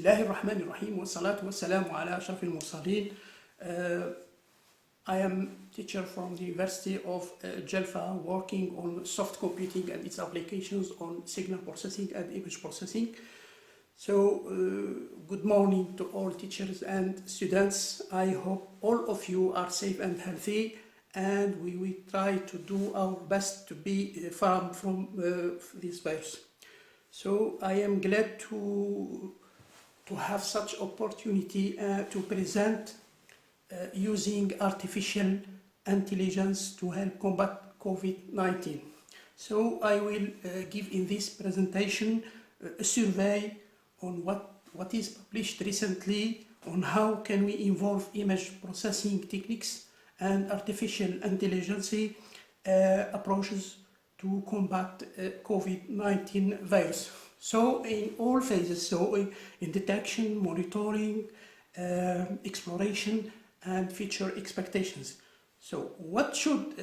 الله الرحمن الرحيم والصلاة والسلام على أشرف المرسلين. I am teacher from the University of Jalfa, working on soft computing and its applications on signal processing and image processing. So, good morning to all teachers and students. I hope all of you are safe and healthy, and we will try to do our best to be far from this virus. So I am glad to have such opportunity to present using artificial intelligence to help combat COVID-19. So I will give in this presentation a survey on what is published recently on how can we involve image processing techniques and artificial intelligence approaches to combat COVID-19 virus. So in all phases, so in detection, monitoring, exploration, and future expectations. So what should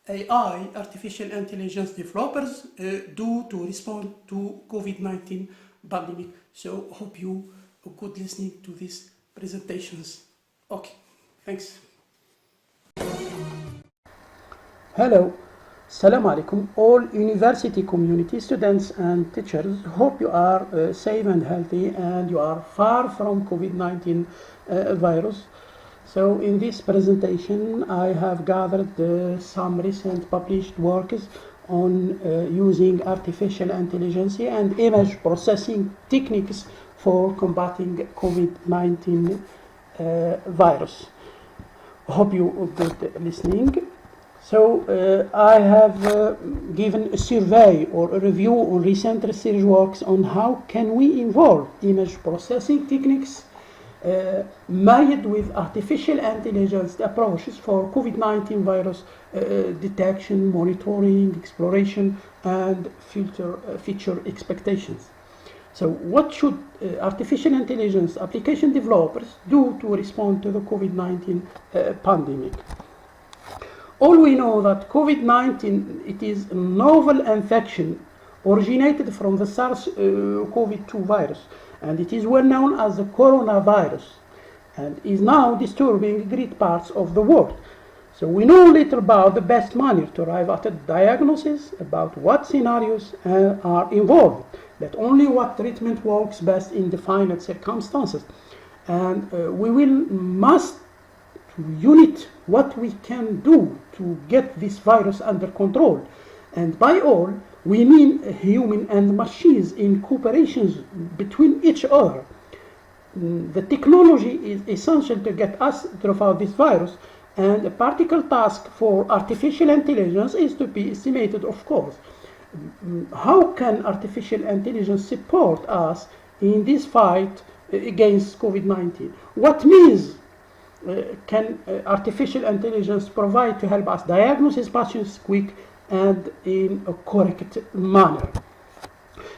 AI, artificial intelligence developers, do to respond to COVID-19 pandemic? So hope you are good listening to these presentations. Okay, thanks. Hello. Assalamu alaikum, all university community students and teachers. Hope you are safe and healthy and you are far from COVID-19 virus. So in this presentation I have gathered some recent published works on using artificial intelligence and image processing techniques for combating COVID-19 virus. Hope you are good listening. So I have given a survey or a review on recent research works on how can we involve image processing techniques made with artificial intelligence approaches for COVID-19 virus detection, monitoring, exploration, and future expectations. So what should artificial intelligence application developers do to respond to the COVID-19 pandemic? All we know that COVID-19, it is a novel infection originated from the SARS-CoV-2 virus, and it is well known as the coronavirus, and is now disturbing great parts of the world. So we know little about the best manner to arrive at a diagnosis, about what scenarios are involved, but only what treatment works best in defined circumstances. And we must unit what we can do to get this virus under control. And by all, we mean human and machines in cooperations between each other. The technology is essential to get us through this virus, and a particular task for artificial intelligence is to be estimated, of course. How can artificial intelligence support us in this fight against COVID-19? What means can artificial intelligence provide to help us diagnose patients quick and in a correct manner?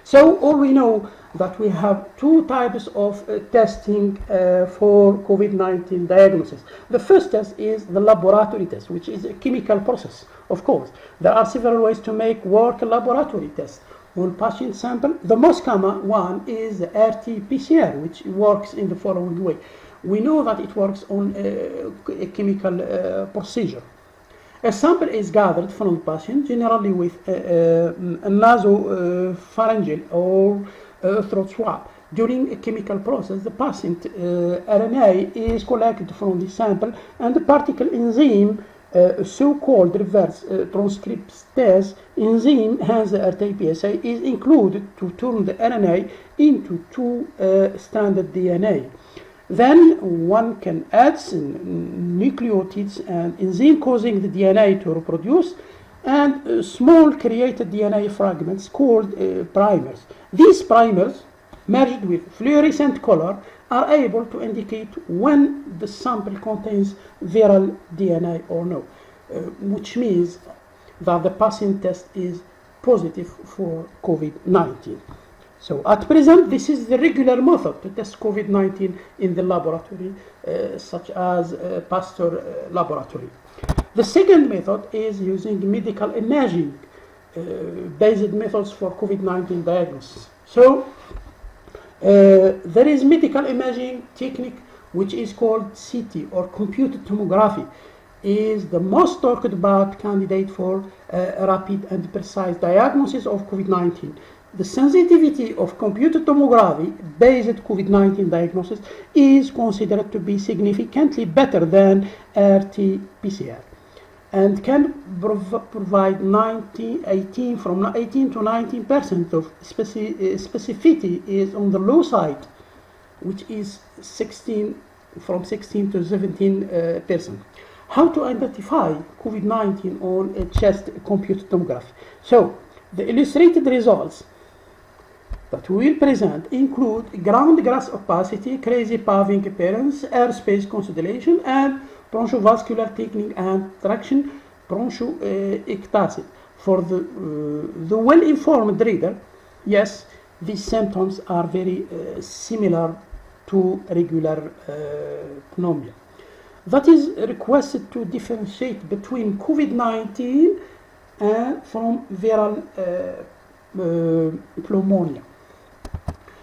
So all we know that we have two types of testing for COVID-19 diagnosis. The first test is the laboratory test, which is a chemical process. Of course, there are several ways to make work laboratory tests on patient sample. The most common one is the RT-PCR, which works in the following way. We know that it works on a chemical procedure. A sample is gathered from the patient, generally with a nasopharyngeal or throat swab. During a chemical process, the patient RNA is collected from the sample, and the particle enzyme, so-called reverse transcriptase enzyme, hence the RT-PCR, is included to turn the RNA into two-stranded DNA. Then one can add nucleotides and enzyme causing the DNA to reproduce, and small created DNA fragments called primers. These primers, merged with fluorescent color, are able to indicate when the sample contains viral DNA or no, which means that the patient test is positive for COVID-19. So at present, this is the regular method to test COVID-19 in the laboratory, such as Pasteur laboratory. The second method is using medical imaging based methods for COVID-19 diagnosis. So There is medical imaging technique which is called CT or computed tomography, is the most talked about candidate for rapid and precise diagnosis of COVID-19. The sensitivity of computed tomography based COVID-19 diagnosis is considered to be significantly better than RT-PCR and can provide 18 to 19% of specificity is on the low side, which is 16 to 17%. How to identify COVID-19 on a chest computed tomography? So, the illustrated results that we will present include ground glass opacity, crazy paving appearance, airspace consolidation, and bronchoscopy technique and traction bronchoectasis. For the well-informed reader, yes, these symptoms are very similar to regular pneumonia. That is requested to differentiate between COVID-19 and from viral pneumonia.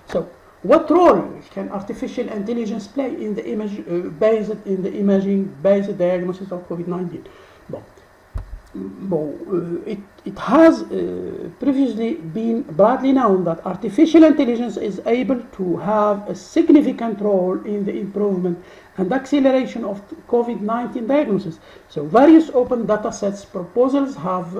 So, what role can artificial intelligence play in the imaging-based diagnosis of COVID-19? It has previously been broadly known that artificial intelligence is able to have a significant role in the improvement and acceleration of COVID-19 diagnosis. So various open data sets proposals have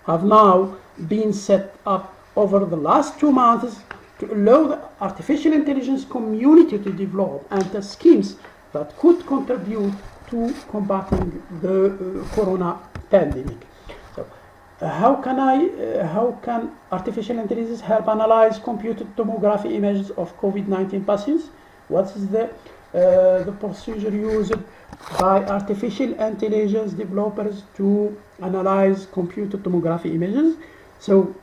now been set up over the last 2 months to allow the artificial intelligence community to develop and test schemes that could contribute to combating the corona pandemic. So, how can artificial intelligence help analyze computed tomography images of COVID-19 patients? What is the procedure used by artificial intelligence developers to analyze computed tomography images? So,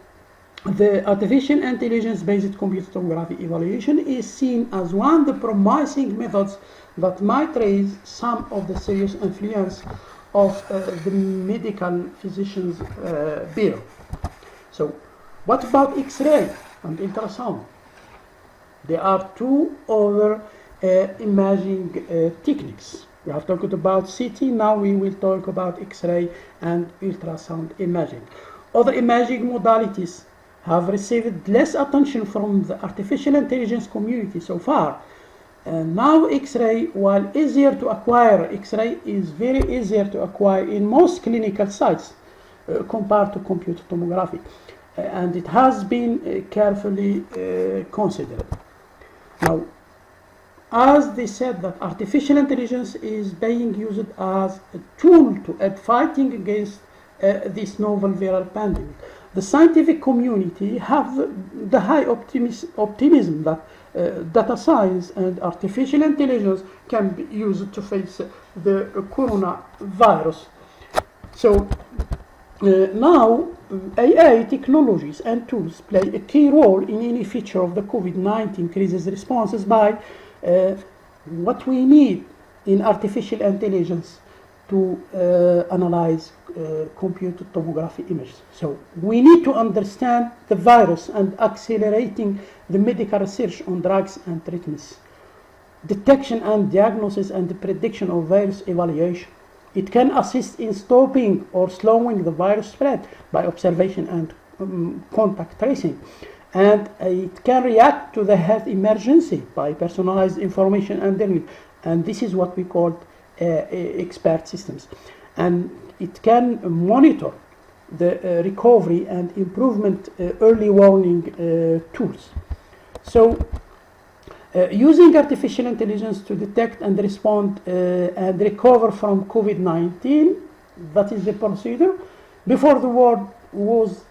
the artificial intelligence-based computed tomography evaluation is seen as one of the promising methods that might raise some of the serious influence of the medical physicians bureau. So, what about X-ray and ultrasound? There are two other imaging techniques. We have talked about CT, now we will talk about X-ray and ultrasound imaging. Other imaging modalities have received less attention from the artificial intelligence community so far. Now X-ray, while easier to acquire, X-ray is very easier to acquire in most clinical sites compared to computed tomography, and it has been carefully considered. Now, as they said that artificial intelligence is being used as a tool to aid fighting against this novel viral pandemic, the scientific community have the high optimism that data science and artificial intelligence can be used to face the coronavirus. So now AI technologies and tools play a key role in any feature of the COVID-19 crisis responses by what we need in artificial intelligence to analyze computed tomography images. So we need to understand the virus and accelerating the medical research on drugs and treatments, detection and diagnosis and the prediction of virus evaluation. It can assist in stopping or slowing the virus spread by observation and contact tracing. And it can react to the health emergency by personalized information and learning. And this is what we call expert systems. And it can monitor the recovery and improvement early warning tools. So using artificial intelligence to detect and respond and recover from COVID-19, that is the procedure. Before the world was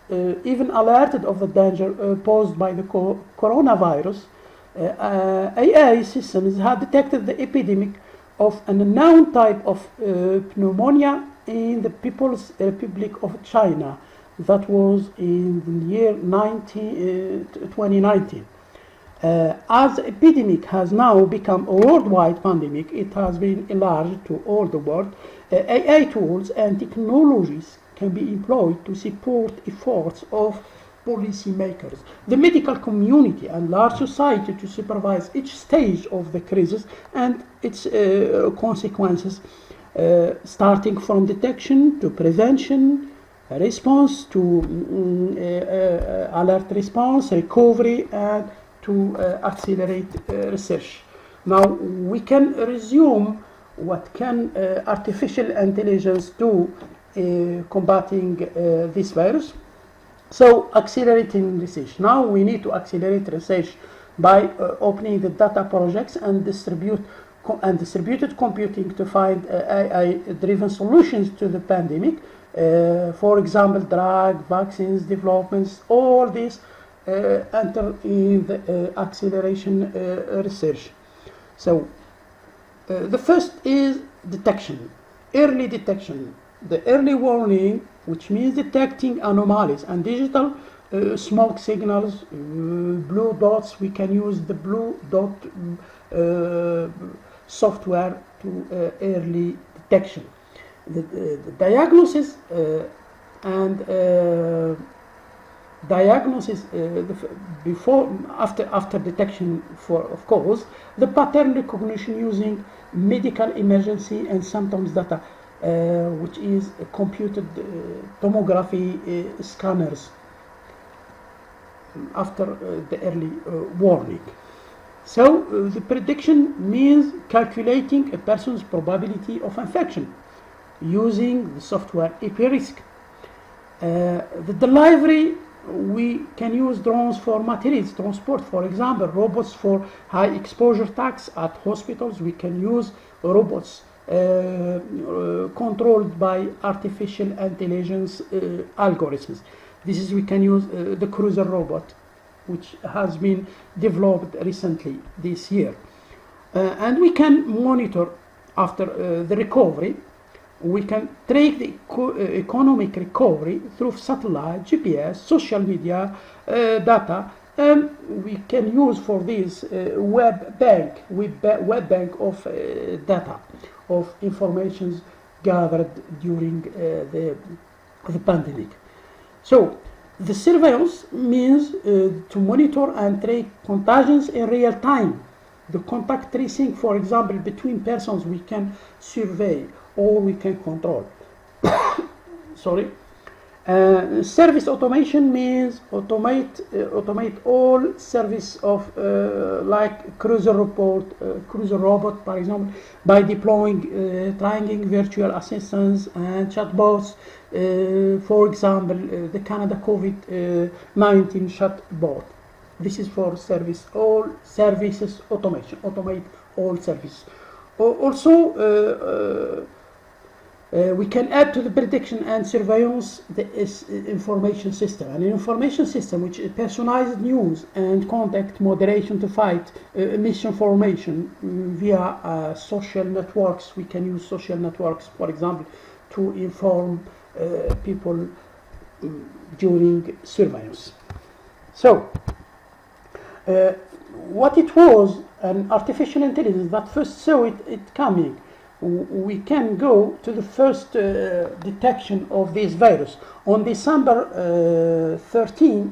even alerted of the danger posed by the coronavirus, AI systems had detected the epidemic of an unknown type of pneumonia in the People's Republic of China. That was in the year 2019. As the epidemic has now become a worldwide pandemic, it has been enlarged to all the world. AI tools and technologies can be employed to support efforts of policymakers, the medical community, and large society to supervise each stage of the crisis and its consequences, starting from detection to prevention, response to alert response, recovery, and to accelerate research. Now we can resume what can artificial intelligence do combating this virus. So accelerating research. Now we need to accelerate research by opening the data projects and distributed computing to find AI-driven solutions to the pandemic. For example, drug, vaccines, developments, all this enter in the acceleration research. So the first is detection, early detection, the early warning, which means detecting anomalies and digital smoke signals, blue dots. We can use the blue dot software to early detection. The diagnosis after detection of cause, the pattern recognition using medical emergency and symptoms data, which is computed tomography scanners after the early warning. So the prediction means calculating a person's probability of infection using the software EPRISK. The delivery, we can use drones for materials transport, for example, robots for high exposure tasks at hospitals. We can use robots controlled by artificial intelligence algorithms. We can use the cruiser robot, which has been developed recently this year. And we can monitor after the recovery. We can track the economic recovery through satellite, GPS, social media data, and we can use for this web bank of data, of information gathered during the pandemic. So the surveillance means to monitor and track contagions in real time. The contact tracing, for example, between persons we can survey or we can control. Sorry. Service automation means automate all service of like cruiser robot, for example, by deploying triangling virtual assistants and chatbots. For example, the Canada COVID-19 chatbot. This is for all services automation. Automate all services. Also. We can add to the prediction and surveillance the information system. An information system which is personalized news and contact moderation to fight misinformation via social networks. We can use social networks, for example, to inform people during surveillance. So, what it was, an artificial intelligence that first saw it coming. We can go to the first detection of this virus on December 13.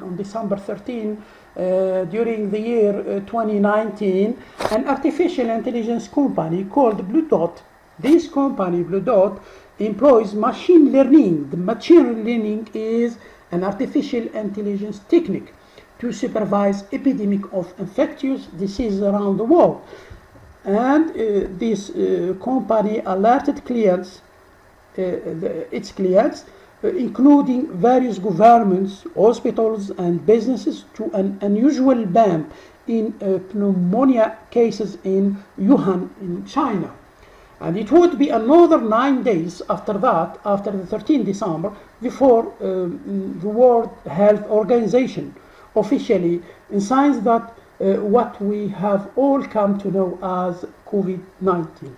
During the year 2019, an artificial intelligence company called Blue Dot. This company, Blue Dot, employs machine learning. The machine learning is an artificial intelligence technique to supervise epidemic of infectious diseases around the world. And this company alerted its clients, including various governments, hospitals, and businesses, to an unusual bump in pneumonia cases in Wuhan, in China. And it would be another 9 days after that, after the 13th December, before the World Health Organization officially signs that what we have all come to know as COVID-19.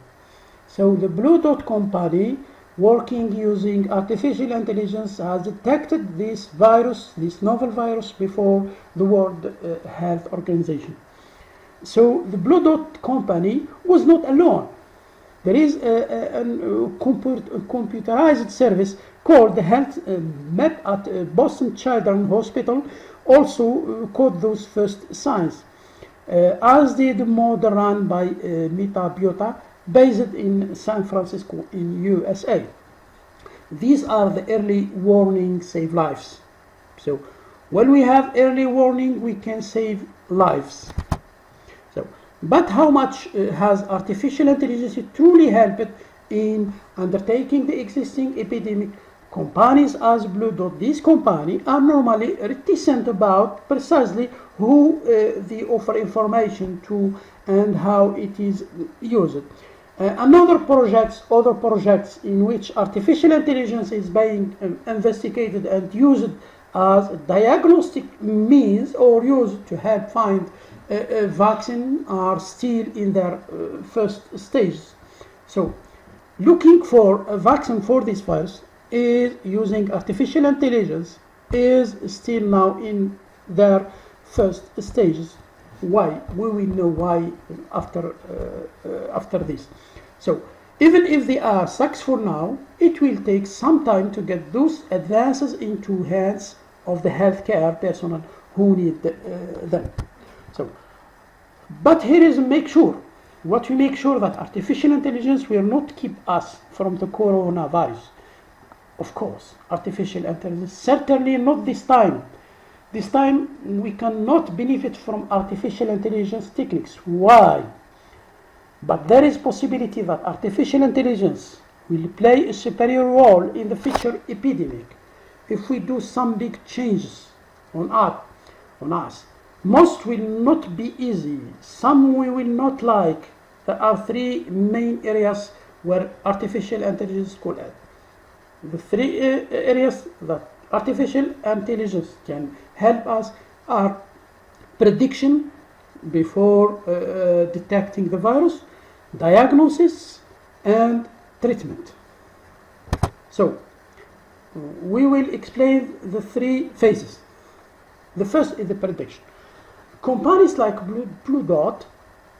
So the Blue Dot company, working using artificial intelligence, has detected this virus, this novel virus, before the World Health Organization. So the Blue Dot company was not alone. There is a computerized service called the Health Map at Boston Children's Hospital, also caught those first signs, as did a model run by Metabiota, based in San Francisco in USA. These are the early warning save lives. So when we have early warning, we can save lives. So, but how much has artificial intelligence truly helped in undertaking the existing epidemic? Companies as Blue Dot, these companies are normally reticent about precisely who they offer information to and how it is used. Other projects in which artificial intelligence is being investigated and used as a diagnostic means or used to help find a vaccine are still in their first stages. So, looking for a vaccine for this virus is using artificial intelligence is still now in their first stages. Why? We will know why after this. So even if they are successful now, it will take some time to get those advances into hands of the healthcare personnel who need them. So, but here is what we make sure that artificial intelligence will not keep us from the coronavirus. Of course, artificial intelligence, certainly not this time. This time we cannot benefit from artificial intelligence techniques. Why? But there is possibility that artificial intelligence will play a superior role in the future epidemic if we do some big changes on us. Most will not be easy. Some we will not like. There are three main areas where artificial intelligence could add. The three areas that artificial intelligence can help us are prediction before detecting the virus, diagnosis, and treatment. So, we will explain the three phases. The first is the prediction. Companies like Blue Dot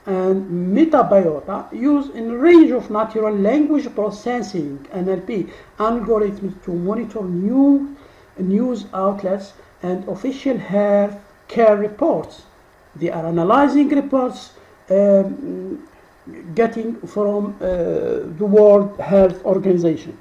and Metabiota use a range of natural language processing (NLP) algorithms to monitor news outlets and official health care reports. They are analyzing reports getting from the World Health Organization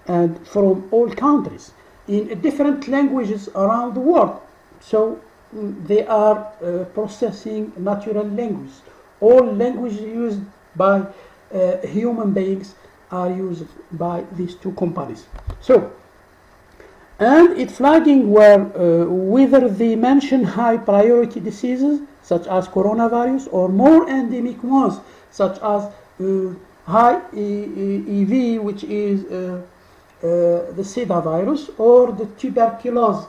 and from all countries in different languages around the world. So they are processing natural language. All languages used by human beings are used by these two companies. So, and it's flagging whether they mention high priority diseases such as coronavirus or more endemic ones such as high EV, which is the SIDA virus, or the tuberculosis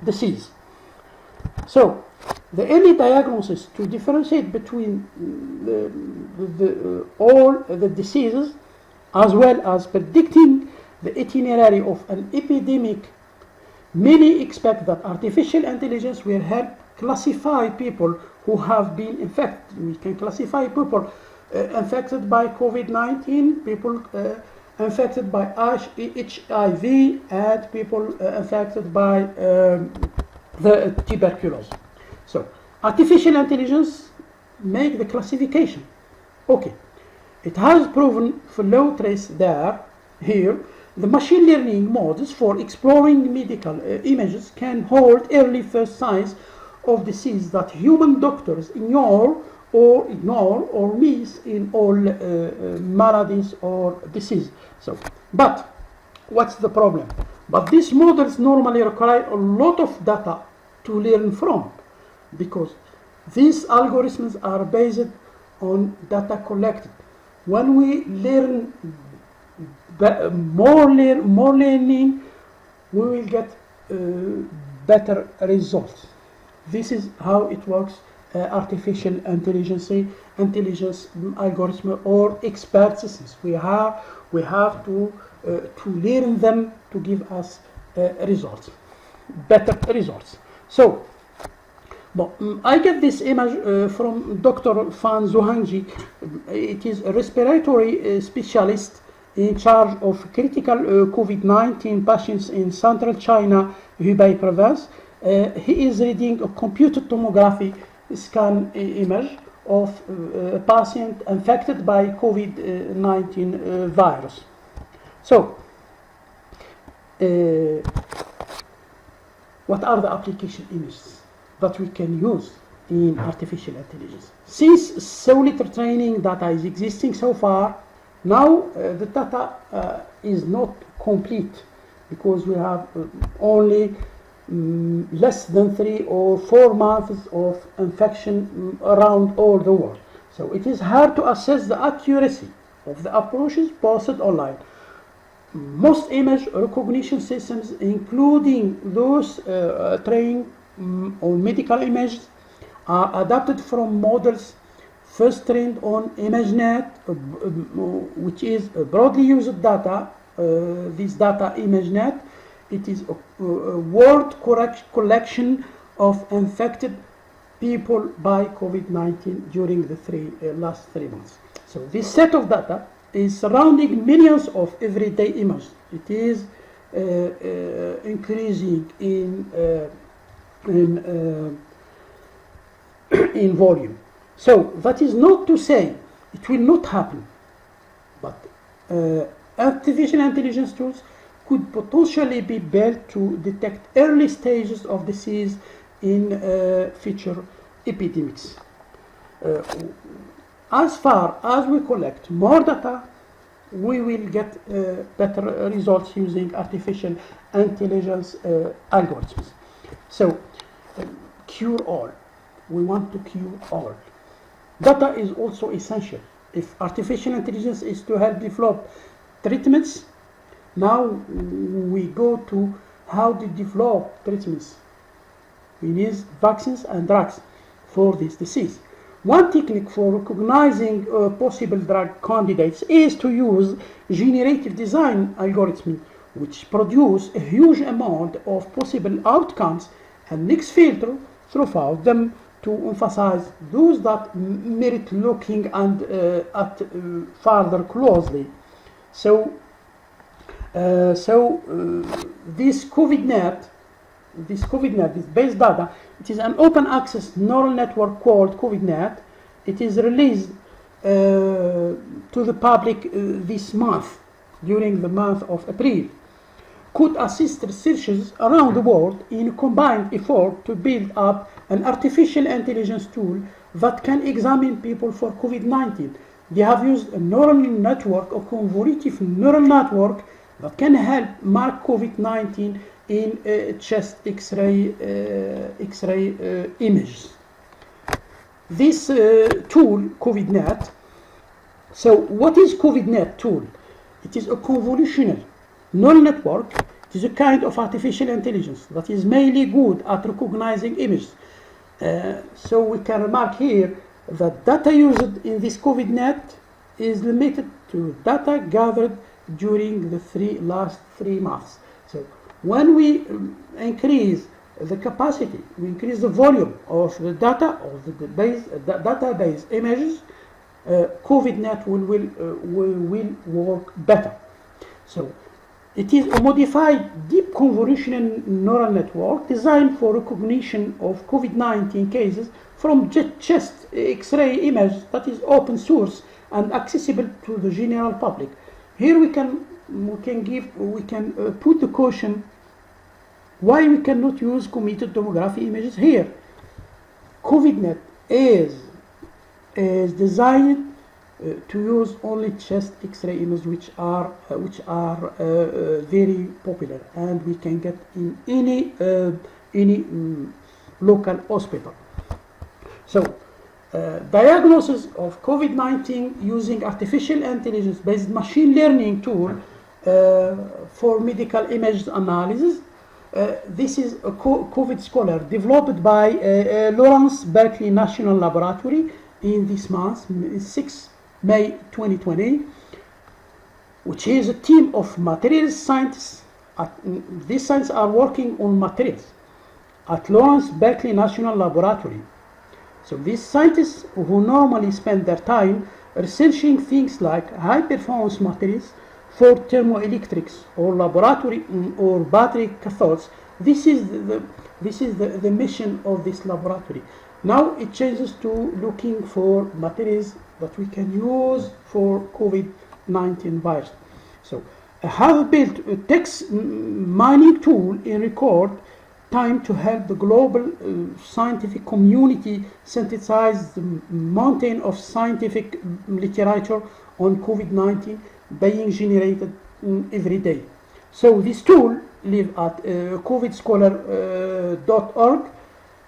disease. So, the early diagnosis to differentiate between all the diseases, as well as predicting the itinerary of an epidemic, many expect that artificial intelligence will help classify people who have been infected. We can classify people infected by COVID-19, people infected by HIV, and people infected by the tuberculosis. So, artificial intelligence make the classification. Okay, it has proven flow trace here. The machine learning models for exploring medical images can hold early first signs of disease that human doctors ignore or miss in all maladies or disease. So, but what's the problem? But these models normally require a lot of data to learn from, because these algorithms are based on data collected. When we learn more learning, we will get better results. This is how it works. Artificial intelligence algorithm or expert systems. We have to learn them to give us results, better results. So, I get this image from Dr. Fan Zuhangji. It is a respiratory specialist in charge of critical COVID-19 patients in central China, Hubei province. He is reading a computed tomography scan image of a patient infected by COVID-19 virus. So, what are the application images that we can use in artificial intelligence? Since so little training data is existing so far, now the data is not complete because we have only less than 3 or 4 months of infection around all the world. So it is hard to assess the accuracy of the approaches posted online. Most image recognition systems, including those trained on medical images, are adapted from models first trained on ImageNet, which is broadly used data. This data, ImageNet, it is a word collection of infected people by COVID-19 during the last 3 months. So this set of data is surrounding millions of everyday images. It is increasing in volume. So that is not to say it will not happen, but artificial intelligence tools could potentially be built to detect early stages of disease in future epidemics. As far as we collect more data, we will get better results using artificial intelligence algorithms. So, cure all. We want to cure all. Data is also essential. If artificial intelligence is to help develop treatments, now we go to how to develop treatments. We need vaccines and drugs for this disease. One technique for recognizing possible drug candidates is to use generative design algorithms, which produce a huge amount of possible outcomes and next filter throughout them to emphasize those that merit looking and at further closely. So this COVID-net, this base data, it is an open access neural network called COVID-net. It is released to the public this month, during the month of April. Could assist researchers around the world in a combined effort to build up an artificial intelligence tool that can examine people for COVID-19. They have used a neural network, a convolutive neural network that can help mark COVID-19 in chest X-ray images. This tool, COVID-net, so what is COVID-net tool? It is a convolutional neural network. It is a kind of artificial intelligence that is mainly good at recognizing images. So we can remark here that data used in this COVID-net is limited to data gathered during the last 3 months. So when we increase the capacity, we increase the volume of the data of the database images, COVID-net will work better. So it is a modified deep convolutional neural network designed for recognition of COVID-19 cases from chest X-ray image that is open source and accessible to the general public. Here we can put the caution why we cannot use computed tomography images here. COVID-net is designed to use only chest X-ray images, which are very popular, and we can get in any local hospital. So, diagnosis of COVID-19 using artificial intelligence-based machine learning tool for medical image analysis. This is a COVID Scholar developed by Lawrence Berkeley National Laboratory in this month, 6 May 2020, which is a team of materials scientists. These scientists are working on materials at Lawrence Berkeley National Laboratory. So these scientists who normally spend their time researching things like high performance materials for thermoelectrics or laboratory or battery cathodes, this is the mission of this laboratory. Now it changes to looking for materials that we can use for COVID-19 virus. So I have built a text mining tool in record time to help the global scientific community synthesize the mountain of scientific literature on COVID-19 being generated every day. So this tool live at covidscholar.org.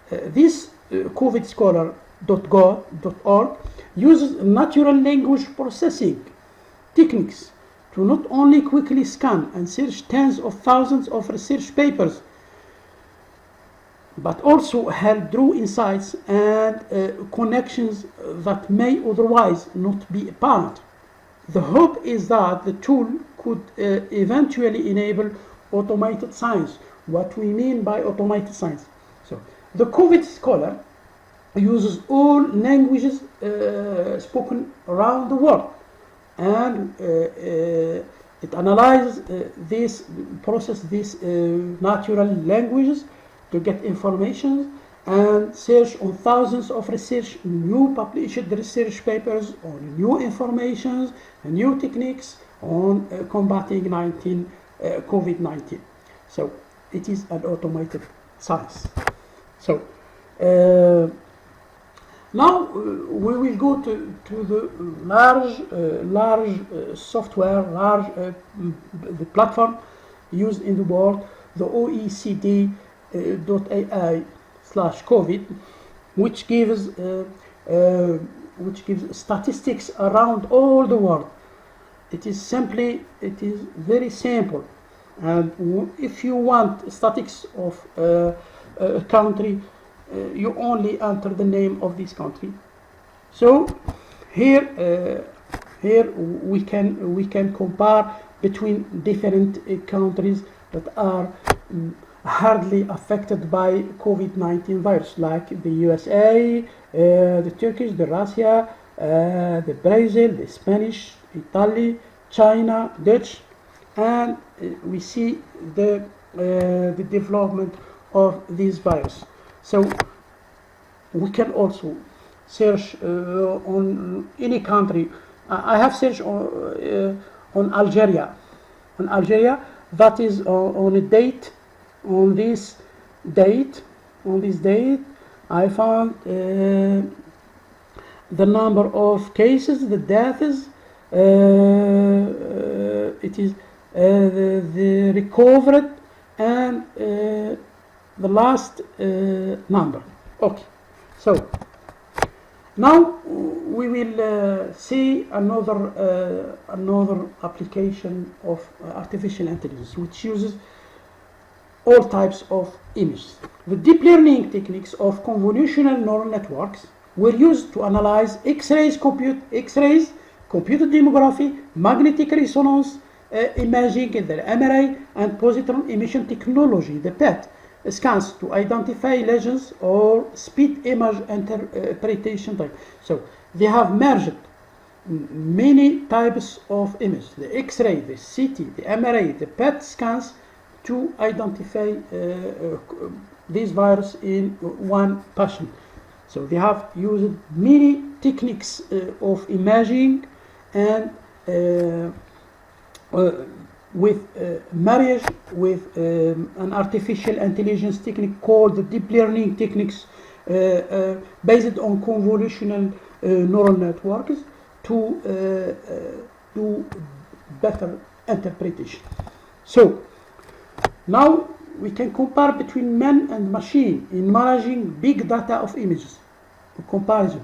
This covidscholar.org uses natural language processing techniques to not only quickly scan and search tens of thousands of research papers, but also help draw insights and connections that may otherwise not be apparent. The hope is that the tool could eventually enable automated science. What we mean by automated science. So the COVID Scholar uses all languages spoken around the world, and it analyzes process these natural languages to get information and search on thousands of new published research papers on new information and new techniques on combating COVID-19. So it is an automated science. So now we will go to the large software, the platform used in the world, the OECD.ai/COVID, which gives statistics around all the world. It is very simple, and if you want statistics of a country, you only enter the name of this country. So here we can compare between different countries that are hardly affected by COVID-19 virus, like the USA, the Turkish, the Russia, the Brazil, the Spanish, Italy, China, Dutch, and we see the development of this virus. So we can also search on any country. I have searched on Algeria. On Algeria, that is on a date. On this date, I found the number of cases, the deaths. It is the recovered and the last number. Okay, so now we will see another application of artificial intelligence, which uses all types of images. The deep learning techniques of convolutional neural networks were used to analyze X-rays, computed tomography, magnetic resonance imaging in the MRI, and positron emission technology, the PET, scans to identify lesions or speed image interpretation type. So they have merged many types of images, the X-ray, the CT, the MRI, the PET scans, to identify this virus in one patient. So they have used many techniques of imaging and with marriage with an artificial intelligence technique called the deep learning techniques based on convolutional neural networks to do better interpretation. So now we can compare between man and machine in managing big data of images. A comparison.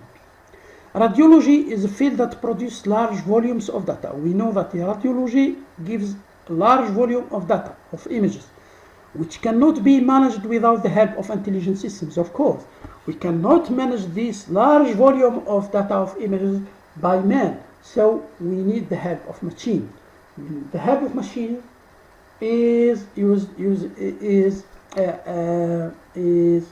Radiology is a field that produces large volumes of data. We know that the radiology gives a large volume of data, of images, which cannot be managed without the help of intelligent systems. Of course, we cannot manage this large volume of data of images by man, so we need the help of machine. The help of machine is is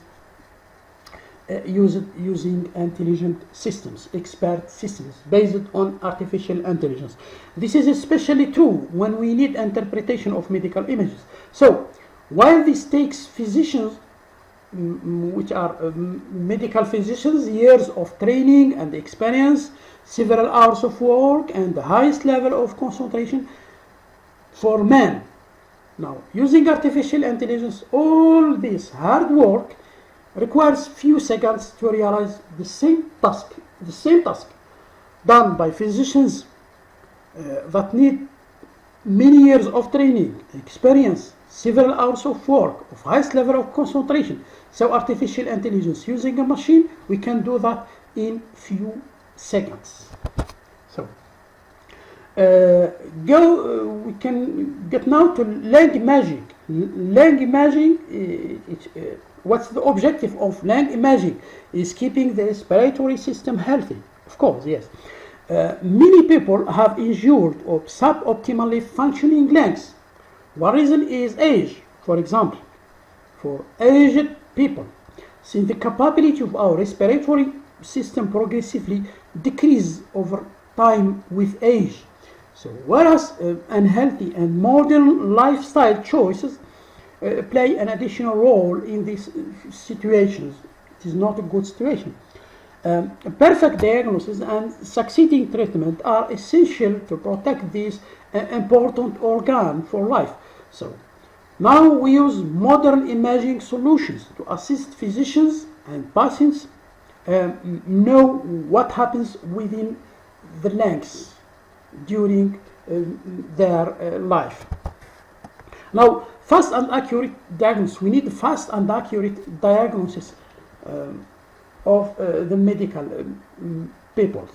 using intelligent systems, expert systems based on artificial intelligence. This is especially true when we need interpretation of medical images. So, while this takes physicians, which are medical physicians, years of training and experience, several hours of work, and the highest level of concentration for man. Now, using artificial intelligence, all this hard work requires few seconds to realize the same task done by physicians that need many years of training, experience, several hours of work, of highest level of concentration. So artificial intelligence, using a machine, we can do that in few seconds. So we can get now to lung imaging. Lung imaging, what's the objective of lung imaging? Is keeping the respiratory system healthy. Of course, yes. Many people have injured or suboptimally functioning lungs. One reason is age, for example. For aged people, since the capability of our respiratory system progressively decreases over time with age. So whereas unhealthy and modern lifestyle choices play an additional role in these situations, it is not a good situation. Perfect diagnosis and succeeding treatment are essential to protect this important organ for life. So now we use modern imaging solutions to assist physicians and patients know what happens within the lungs during their life. Now, fast and accurate diagnosis. We need fast and accurate diagnosis of the medical people.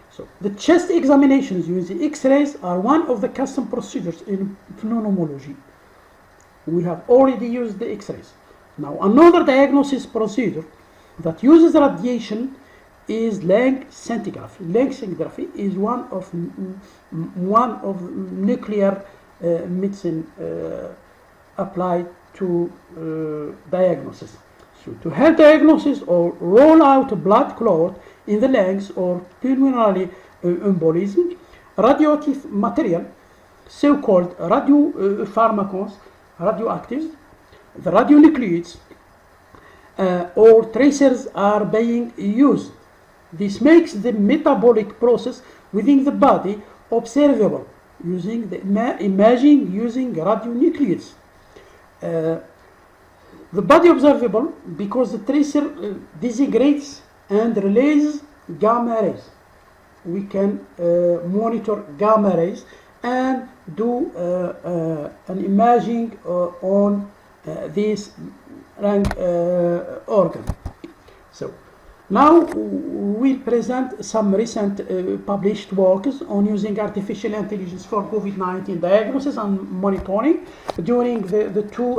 So, the chest examinations using X-rays are one of the custom procedures in pneumology. We have already used the X-rays. Now, another diagnosis procedure that uses radiation is lung scintigraphy. Lung scintigraphy is one of nuclear medicine applied to diagnosis. So, to help diagnosis or roll out a blood clot in the lungs or pulmonary embolism, radioactive material, so-called radiopharmacons, radioactives, the radionuclides, or tracers are being used. This makes the metabolic process within the body observable using the imaging using radionuclides. The body observable because the tracer disintegrates and releases gamma rays. We can monitor gamma rays and do an imaging on this lung organ. So now we'll present some recent published works on using artificial intelligence for COVID-19 diagnosis and monitoring during the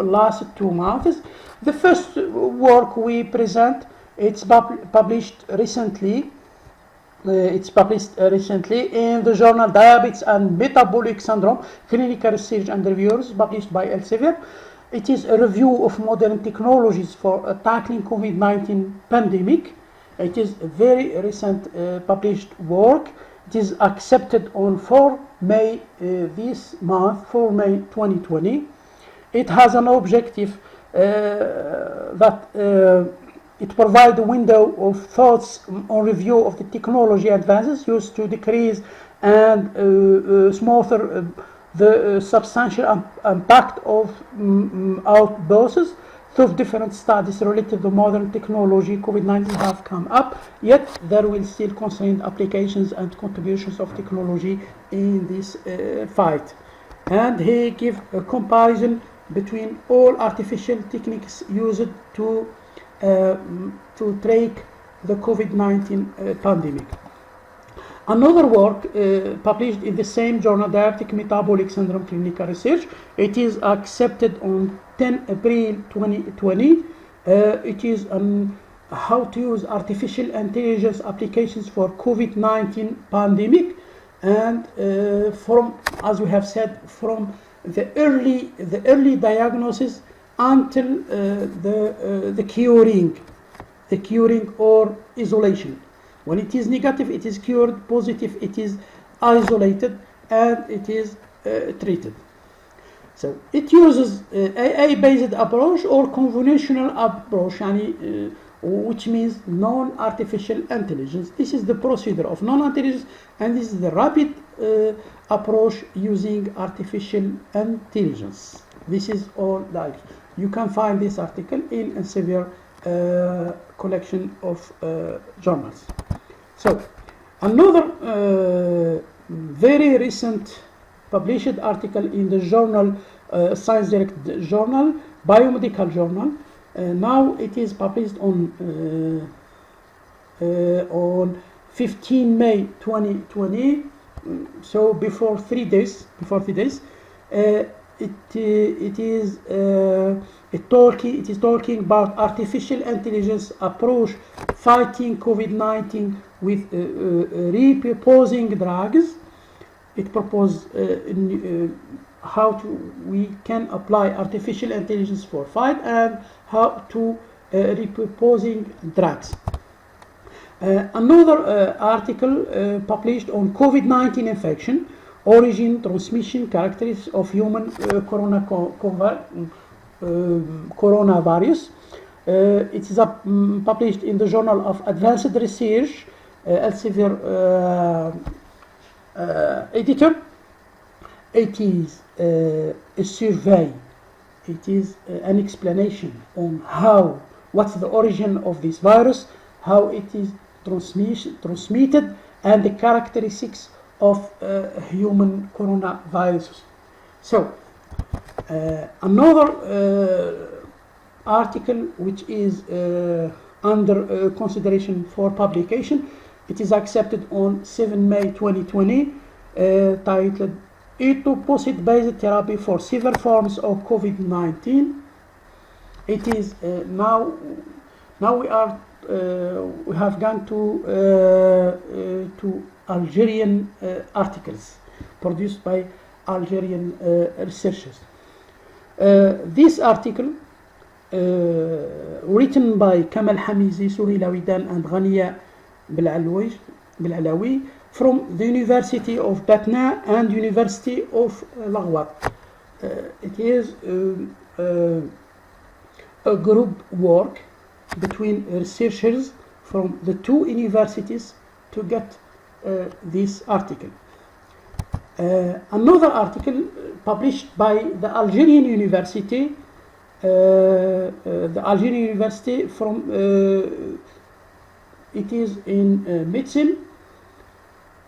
last 2 months. The first work we present, it's published recently. It's published recently in the journal Diabetes and Metabolic Syndrome, Clinical Research and Reviews, published by Elsevier. It is a review of modern technologies for tackling COVID-19 pandemic. It is a very recent published work. It is accepted on 4 May this month, 4 May 2020. It has an objective that it provides a window of thoughts on review of the technology advances used to decrease and smother the substantial impact of outbursts. So different studies related to modern technology COVID-19 have come up, yet there will still constrained applications and contributions of technology in this fight. And he gives a comparison between all artificial techniques used to track the COVID-19 pandemic. Another work published in the same journal, Diagnostic Metabolic Syndrome Clinical Research. It is accepted on 10 April 2020. It is how to use artificial intelligence applications for COVID-19 pandemic, and from, as we have said, from the early diagnosis until the curing or isolation. When it is negative, it is cured. Positive, it is isolated and it is treated. So it uses AI-based approach or convolutional approach, which means non-artificial intelligence. This is the procedure of non-intelligence, and this is the rapid approach using artificial intelligence. This is all the you can find this article in a severe collection of journals. So another very recent published article in the journal, Science Direct journal, biomedical journal. Now it is published on 15 May 2020. So before 3 days. It is talking about artificial intelligence approach fighting COVID-19 with repurposing drugs. It proposes how we can apply artificial intelligence for fight and how to repurposing drugs. Another article published on COVID-19 infection, origin, transmission, characteristics of human coronavirus. It is published in the Journal of Advanced Research, Elsevier editor. It is a survey. It is an explanation on what's the origin of this virus, how it is transmitted, and the characteristics of human coronavirus. So another article which is under consideration for publication, it is accepted on 7 May 2020, titled Etoposite-based therapy for severe forms of COVID-19. It is now we have gone to Algerian articles produced by Algerian researchers. This article, written by Kamal Hamizi, Suri Lawidan, and Ghania Belalawi from the University of Batna and University of Laghouat. It is a group work between researchers from the two universities to get this article. Another article published by the Algerian University, from it is in medicine,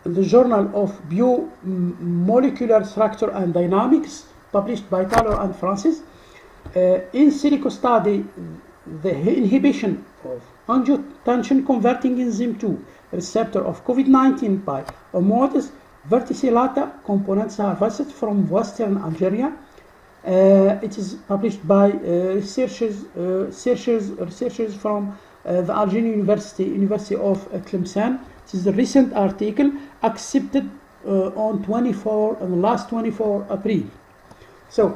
the Journal of Biomolecular Structure and Dynamics, published by Taylor and Francis. In silico study, the inhibition of angiotensin converting enzyme 2 receptor of COVID-19 by Omotis verticillata components harvested from Western Algeria. It is published by researchers from the Algerian University of Tlemcen. It is a recent article accepted on last 24 April. So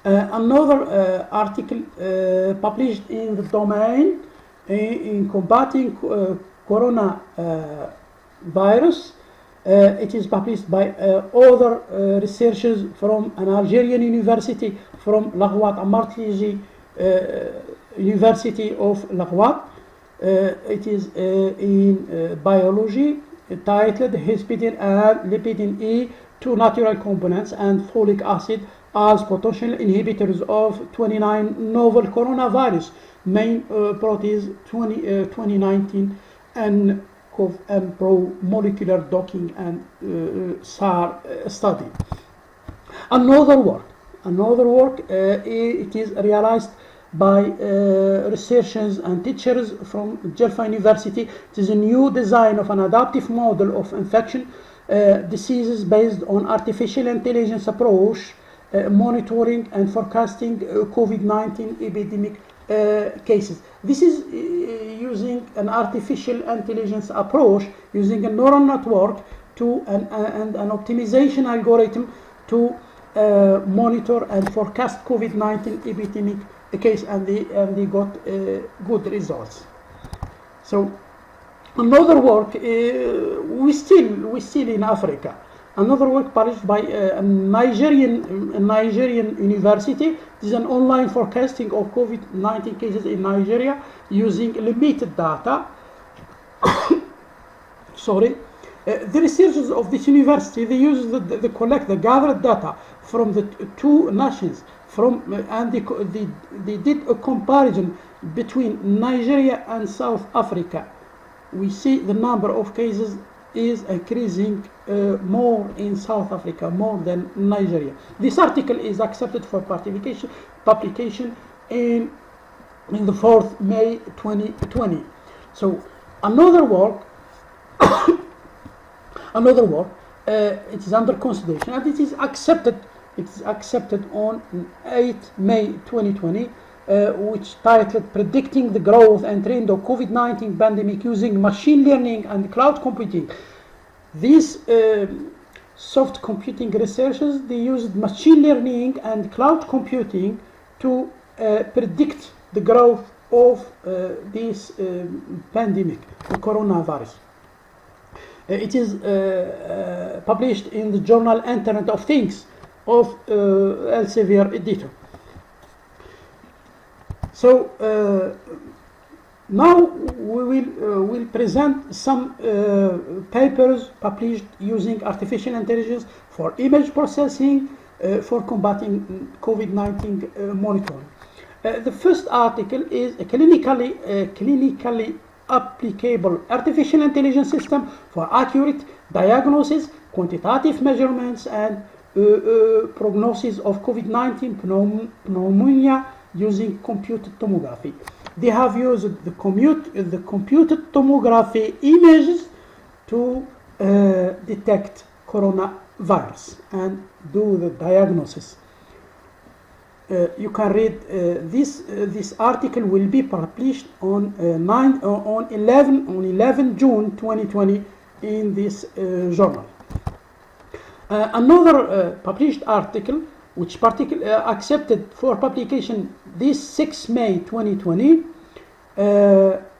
another article published in the domain in combating coronavirus. It is published by other researchers from an Algerian university, from Laghouat Amartiji University of Laghouat. It is in biology, titled Histidine and Lipidin E, two natural components, and folic acid as potential inhibitors of 29 novel coronavirus main proteins 2019 and CoV and pro molecular docking and SAR study. Another work, it is realized by researchers and teachers from Jaffa University. It is a new design of an adaptive model of infection diseases based on artificial intelligence approach, monitoring and forecasting COVID-19 epidemic cases. This is using an artificial intelligence approach, using a neural network to an optimization algorithm to monitor and forecast COVID-19 epidemic case, and they got good results. So another work, we still in Africa. Another work published by a Nigerian university. This is an online forecasting of COVID-19 cases in Nigeria using limited data. Sorry. The researchers of this university, they use the gathered data from the two nations, and they did a comparison between Nigeria and South Africa. We see the number of cases is increasing more in South Africa, more than Nigeria. This article is accepted for publication in the 4th May 2020. So another work, it is under consideration, and it is accepted. It is accepted on 8 May 2020. Which titled Predicting the Growth and Trend of COVID-19 Pandemic Using Machine Learning and Cloud Computing. These soft computing researchers, they used machine learning and cloud computing to predict the growth of this pandemic, the coronavirus. It is published in the journal Internet of Things of Elsevier editor. So now we will present some papers published using artificial intelligence for image processing for combating COVID-19 monitoring. The first article is a clinically applicable artificial intelligence system for accurate diagnosis, quantitative measurements, and prognosis of COVID-19 pneumonia using computed tomography. They have used the computed tomography images to detect coronavirus and do the diagnosis. You can read this article will be published on 11 June 2020 in this journal. Another published article which accepted for publication this 6 May 2020,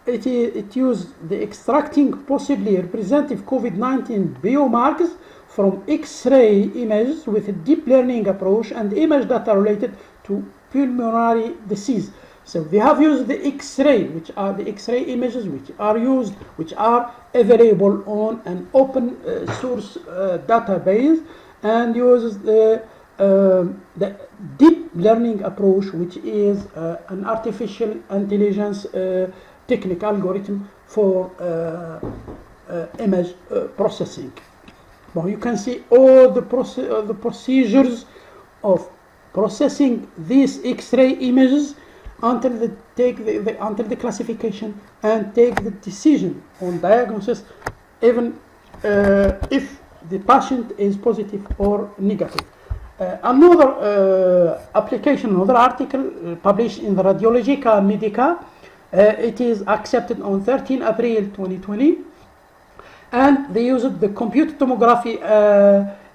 it used the extracting possibly representative COVID-19 biomarkers from X-ray images with a deep learning approach and image data related to pulmonary disease. So they have used the X-ray, which are the X-ray images which are available on an open source database, and uses the deep learning approach, which is an artificial intelligence technique algorithm for image processing. Well, you can see all the procedures of processing these X-ray images until the classification and take the decision on diagnosis, even if the patient is positive or negative. Another article published in the Radiologica Medica, it is accepted on 13 April 2020, and they used the computed tomography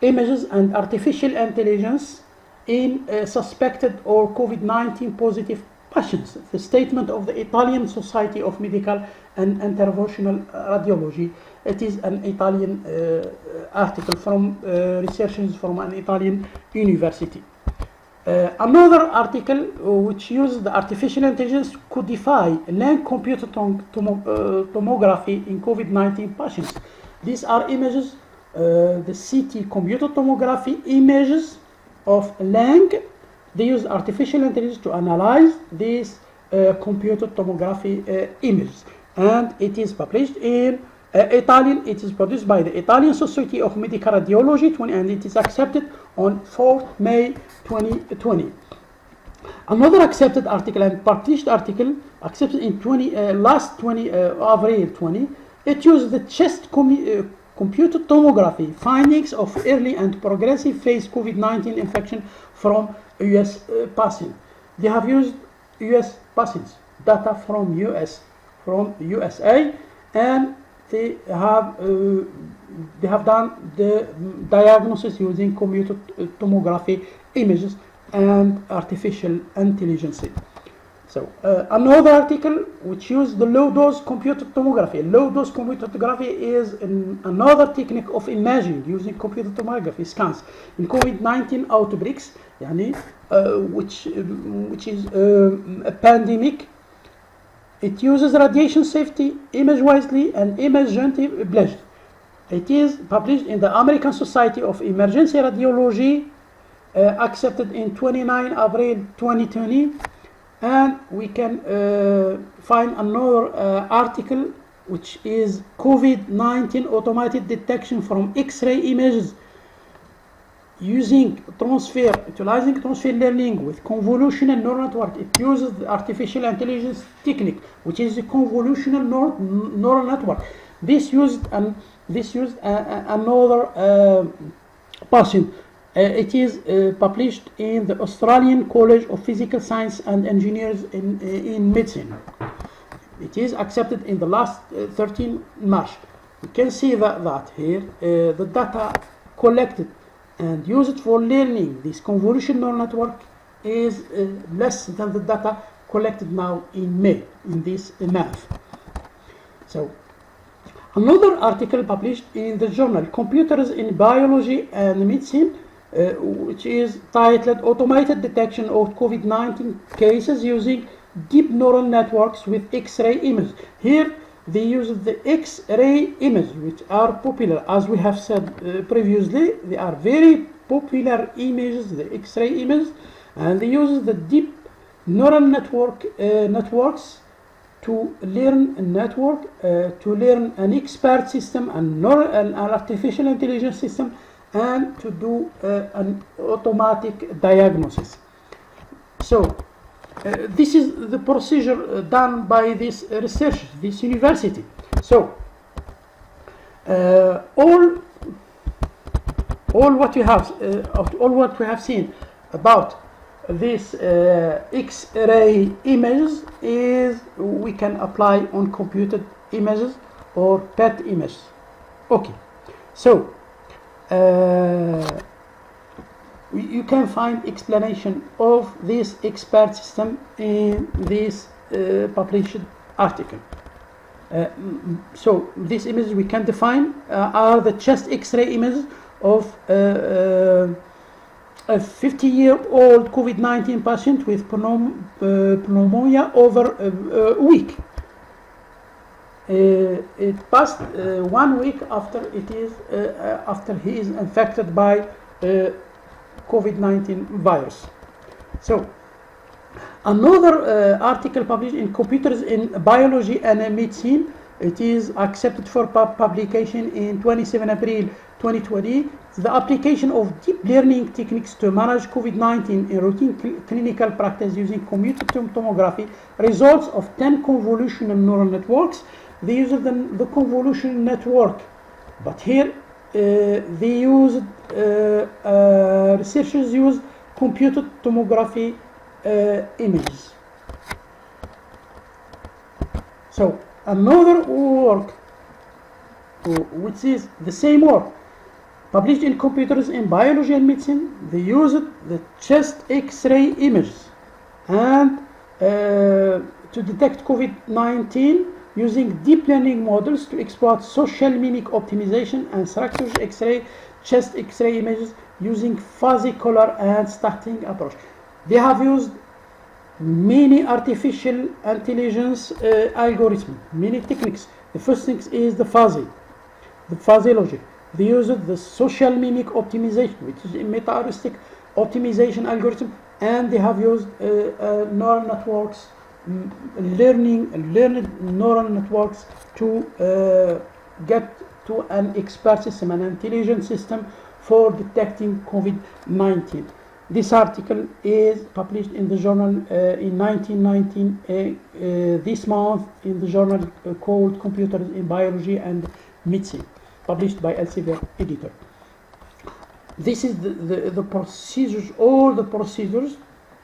images and artificial intelligence in suspected or COVID-19 positive patients. The statement of the Italian Society of Medical and Interventional Radiology. It is an Italian article from researchers from an Italian university. Another article which uses the artificial intelligence to codify lung computed tomography in COVID-19 patients. These are images, the CT computed tomography images of lung. They use artificial intelligence to analyze these computed tomography images, and it is published in Italian. It is produced by the Italian Society of Medical Radiology, and it is accepted on 4th May 2020. Another accepted article and published article accepted in last 20 April 20. It used the chest computed tomography findings of early and progressive phase COVID-19 infection from US patients. They have used US patients data from USA, and they have done the diagnosis using computed tomography images and artificial intelligence. So another article which used the low-dose computed tomography. Low-dose computed tomography is another technique of imaging using computed tomography scans in COVID-19 outbreaks, which is a pandemic. It uses radiation safety, image wisely, and image gently blessed. It is published in the American Society of Emergency Radiology, accepted in 29 April 2020. And we can find another article which is COVID-19 automated detection from X-ray images utilizing transfer learning with convolutional neural network. It uses the artificial intelligence technique, which is a convolutional neural network. This used another patient. It is published in the Australian College of Physical Science and Engineers in Medicine. It is accepted in the last 13 March. You can see that here the data collected and used for learning this convolutional neural network is less than the data collected now in May in this month. So another article published in the journal Computers in Biology and Medicine, which is titled Automated Detection of COVID-19 Cases Using Deep Neural Networks with X-ray Images. Here they use the X-ray images, which are popular, as we have said previously. They are very popular images, the X-ray images, and they use the deep neural networks to learn a network, to learn an expert system, an artificial intelligence system, and to do an automatic diagnosis. So this is the procedure done by this research, this university. So all what we have seen about this X-ray images is we can apply on computed images or PET images. Okay, so you can find explanation of this expert system in this published article. So these images we can define are the chest X-ray images of a 50-year-old COVID-19 patient with pneumonia over a week. It passed 1 week after he is infected by COVID-19 virus. So another article published in Computers in Biology and Medicine, it is accepted for publication in 27 April 2020. The application of deep learning techniques to manage COVID-19 in routine clinical practice using computed tomography, results of 10 convolutional neural networks. They use the convolutional network, but here researchers use computed tomography images. So another work, which is the same work, published in Computers in Biology and Medicine, they used the chest X-ray images and to detect COVID-19 using deep learning models to exploit social mimic optimization and structured chest X-ray images using fuzzy color and stacking approach. They have used many artificial intelligence algorithms, many techniques. The first thing is the fuzzy logic. They used the social mimic optimization, which is a meta-heuristic optimization algorithm, and they have used neural networks, learned neural networks to get to an expert system, an intelligent system for detecting COVID-19. This article is published in the journal in 1919, this month, in the journal called Computers in Biology and Medicine, published by Elsevier editor. This is the procedures, all the procedures.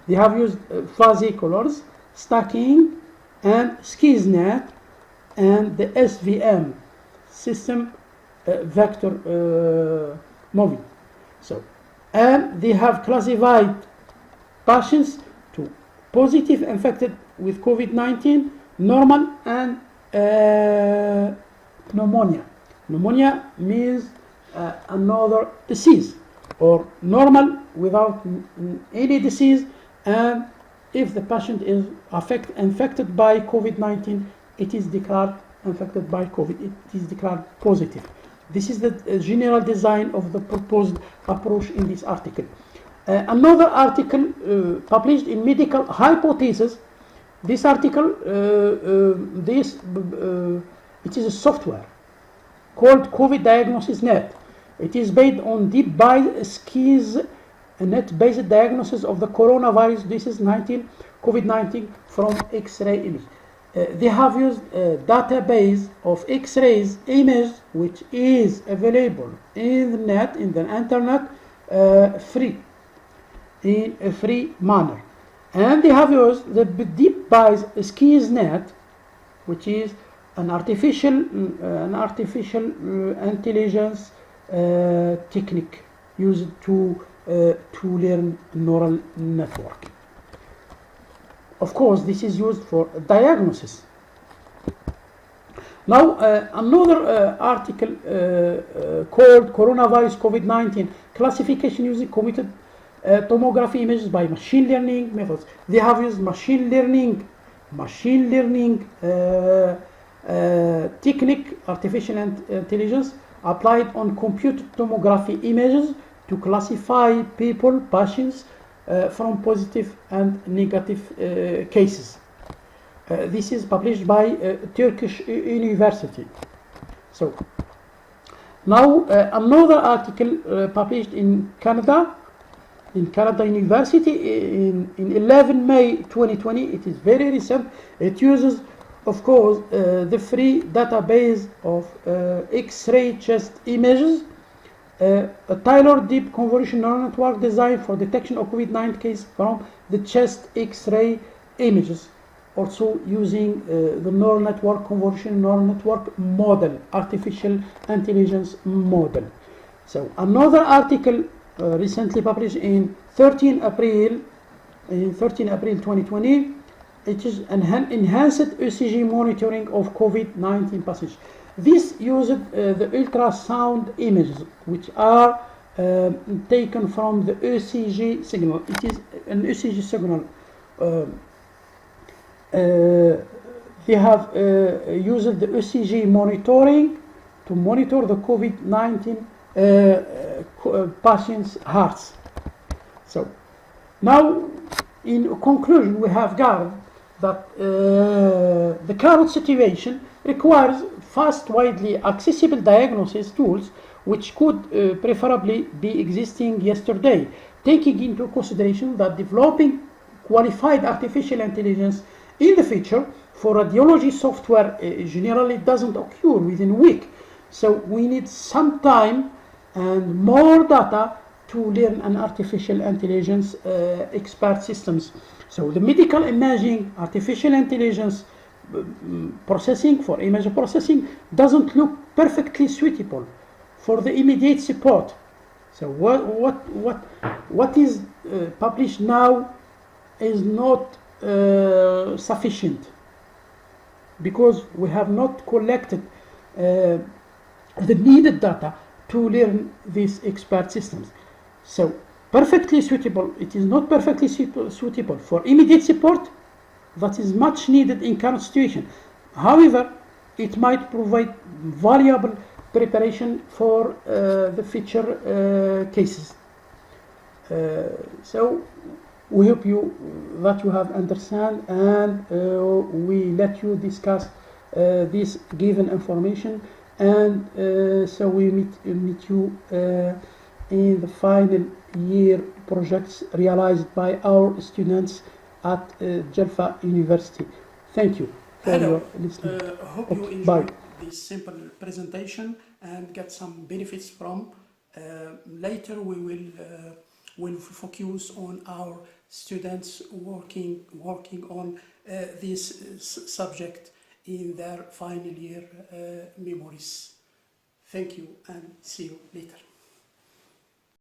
They have used fuzzy colors, stacking, and SkizNet, and the SVM. system vector movie. So, and they have classified patients to positive infected with COVID-19, normal, and pneumonia. Pneumonia means another disease, or normal without any disease, and if the patient is infected by COVID-19, it is declared infected by COVID, it is declared positive. This is the general design of the proposed approach in this article. Another article published in Medical Hypothesis. This article, it is a software called COVID Diagnosis Net. It is based on deep skis net-based diagnosis of the coronavirus disease COVID-19 from X-ray image. They have used a database of X-rays image which is available in the net, in the internet, free, in a free manner. And they have used the deep skis net, which is an artificial intelligence technique used to learn neural network. Of course, this is used for diagnosis. Now, another article called Coronavirus COVID-19 Classification Using Computed Tomography Images by Machine Learning Methods. They have used machine learning technique, artificial intelligence, applied on computed tomography images to classify patients from positive and negative cases. This is published by Turkish University. So now another article published in Canada University in 11 May 2020. It is very recent. It uses, of course, the free database of X-ray chest images, a tailored deep convolution neural network designed for detection of COVID-19 cases from the chest X-ray images, also using the neural network convolution neural network model, artificial intelligence model. So another article recently published in 13 April 2020. It is enhanced ECG monitoring of COVID-19 patients. This uses the ultrasound images, which are taken from the ECG signal. It is an ECG signal. They have used the ECG monitoring to monitor the COVID-19 patients' hearts. So now, in conclusion, we have gathered that the current situation requires fast, widely accessible diagnosis tools which could preferably be existing yesterday, taking into consideration that developing qualified artificial intelligence in the future for radiology software generally doesn't occur within a week. So we need some time and more data to learn an artificial intelligence expert systems. So the medical imaging artificial intelligence processing for image processing doesn't look perfectly suitable for the immediate support. So what is published now is not sufficient, because we have not collected the needed data to learn these expert systems. So perfectly suitable, it is not perfectly suitable for immediate support that is much needed in current situation. However, it might provide valuable preparation for the future cases. So we hope that you have understand, and we let you discuss this given information, and so we meet you in the final year projects realized by our students at Jalfa University. Thank you for your listening. Hope you enjoyed this simple presentation and get some benefits from. Later we will focus on our students working on this subject in their final year memories. Thank you and see you later.